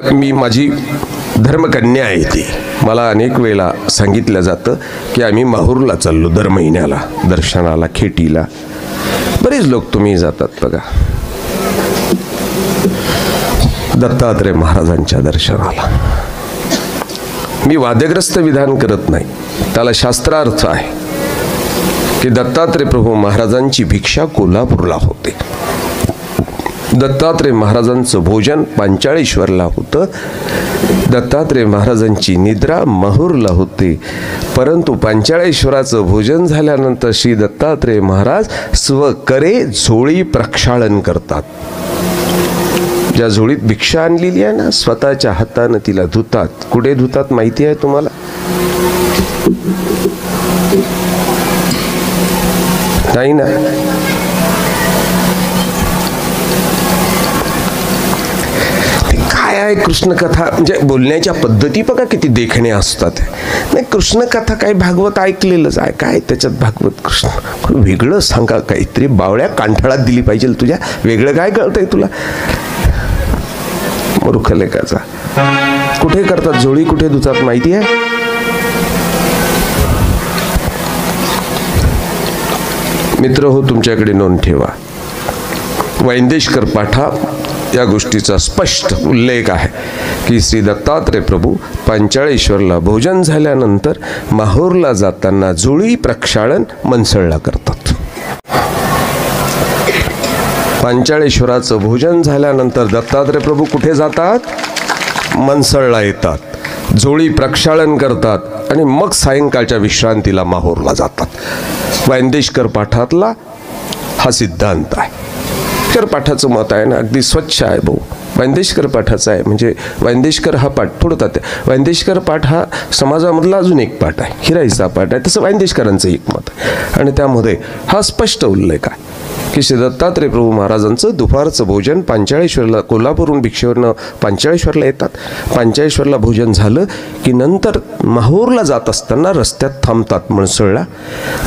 मी माझी धर्मकन्या आहे ती. मला अनेक वेळा सांगितलं जातं की आम्ही माहूरला चाललो दर महिन्याला दर्शनाला, खेटीला. बरेच लोक तुम्ही जातात बघा दत्तात्रय महाराजांच्या दर्शनाला. मी वादग्रस्त विधान करत नाही, त्याला शास्त्रार्थ आहे की दत्तात्रय प्रभू महाराजांची भिक्षा कोल्हापूरला होते. दत्तात्रय महाराजांचं भोजन पांचाळेश्वरला होतं. दत्तात्रय महाराजांची निद्रा माहूरला होते. परंतु पांचाळेश्वराचं भोजन झाल्यानंतर श्री दत्तात्रय महाराज स्वकरे झोळी प्रक्षालन करतात. ज्या झोळीत भिक्षा आणलेली आहे ना, स्वतःच्या हातानं तिला धुतात. कुठे धुतात माहिती आहे तुम्हाला? नाही ना. काय आहे कृष्ण कथा, म्हणजे बोलण्याच्या पद्धती बघा किती देखणे असतात. नाही, कृष्ण कथा काय भागवत ऐकलेलंच आहे, काय त्याच्यात भागवत कृष्ण वेगळं सांगा काहीतरी. बावळ्या कांठाळात दिली पाहिजे तुझ्या, वेगळं काय कळतंय तुला मूर्ख लेकाचा. कुठे करतात झोळी, कुठे धुतात माहिती आहे? मित्र हो, तुमच्याकडे नोंद ठेवा. वैंदेशकर पाठा या गोष्टीचा स्पष्ट उल्लेख आहे की श्री दत्तात्रय प्रभू पांचाळेश्वरला भोजन झाल्यानंतर माहूरला जाताना झोळी प्रक्षालन मनसळला करतात. पांचाळेश्वराचं भोजन झाल्यानंतर दत्तात्रय प्रभू कुठे जातात? मनसळला येतात, झोळी प्रक्षालन करतात आणि मग सायंकाळच्या विश्रांतीला माहूरला जातात. वैंदेशकर पाठातला हा सिद्धांत आहे. वैंदेशकर पाठाचं मत आहे ना, अगदी स्वच्छ आहे भाऊ. वैंदेशकर पाठाचा आहे, म्हणजे वैंदेशकर हा पाठ थोडतात. वैंदेशकर पाठ हा समाजामधला अजून एक पाठ आहे, हिराईचा पाठ आहे. तसं वैंदेशकरांचं एक मत आहे आणि त्यामध्ये हा स्पष्ट उल्लेख आहे की श्री दत्तात्रय प्रभू महाराजांचं दुपारचं भोजन पांचाळेश्वरला, कोल्हापूरहून भिक्षेवरनं पांचाळेश्वरला येतात. पांचाळेश्वरला भोजन झालं की नंतर माहूरला जात असताना रस्त्यात थांबतात मनसळला,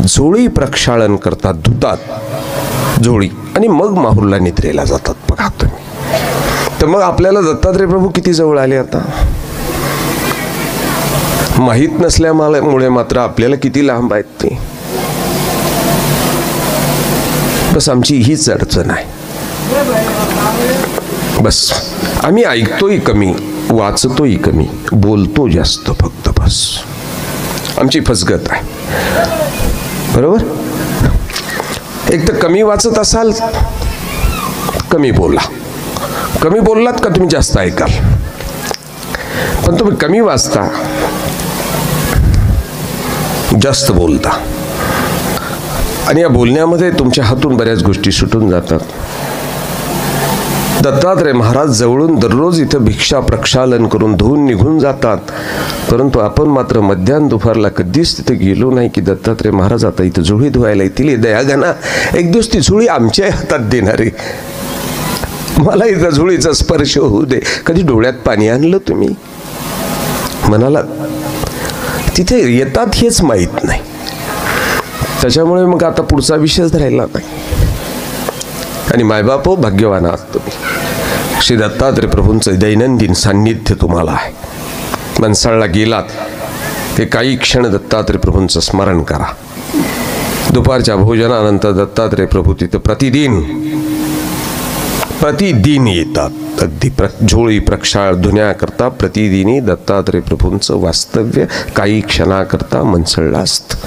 झोळी प्रक्षालन करतात, धुतात झोळी आणि मग माहूरला निद्रेला जातात. बघा तुम्ही. तर मग आपल्याला दत्तात्रय प्रभू किती जवळ आले आता माहीत नसल्यामुळे मात्र आपल्याला किती लांब आहेत ते. बस आमची हीच अडचण आहे. बस आम्ही ऐकतोय कमी, वाचतोय कमी, बोलतो जास्त फक्त. बस आमची फसगत आहे. बरोबर. एक तर कमी वाचत असाल, कमी बोला. कमी बोललात का तुम्ही जास्त ऐकाल. पण तुम्ही कमी वाचता, जास्त बोलता आणि या बोलण्यामध्ये तुमच्या हातून बऱ्याच गोष्टी सुटून जातात. दत्तात्रय महाराज जवळून दररोज इथं भिक्षा प्रक्षालन करून धुवून निघून जातात. परंतु आपण मात्र मध्याह्न दुपारला कधीच तिथे गेलो नाही की दत्तात्रय महाराज आता इथं झोळी धुवायला येतील, दयागना एक दिवस ती झोळी आमच्या हातात देणारे, मला इथं झोळीचा स्पर्श होऊ दे. कधी डोळ्यात पाणी आणलं तुम्ही? मनाला तिथे येतात हेच माहीत नाही. त्याच्यामुळे मग आता पुढचा विषयच राहिला नाही. आणि मायबाप भाग्यवान आहात तुम्ही. श्री दत्तात्रय प्रभूंचं दैनंदिन सान्निध्य तुम्हाला आहे. मनसळला गेलात ते काही क्षण दत्तात्रय प्रभूंचं स्मरण करा. दुपारच्या भोजनानंतर दत्तात्रय प्रभू तिथं प्रतिदिन येतात. अगदी झोळी प्रक्षाळ धुण्याकरता प्रतिदिनी दत्तात्रय प्रभूंचं वास्तव्य काही क्षणाकरता मनसळला असतं.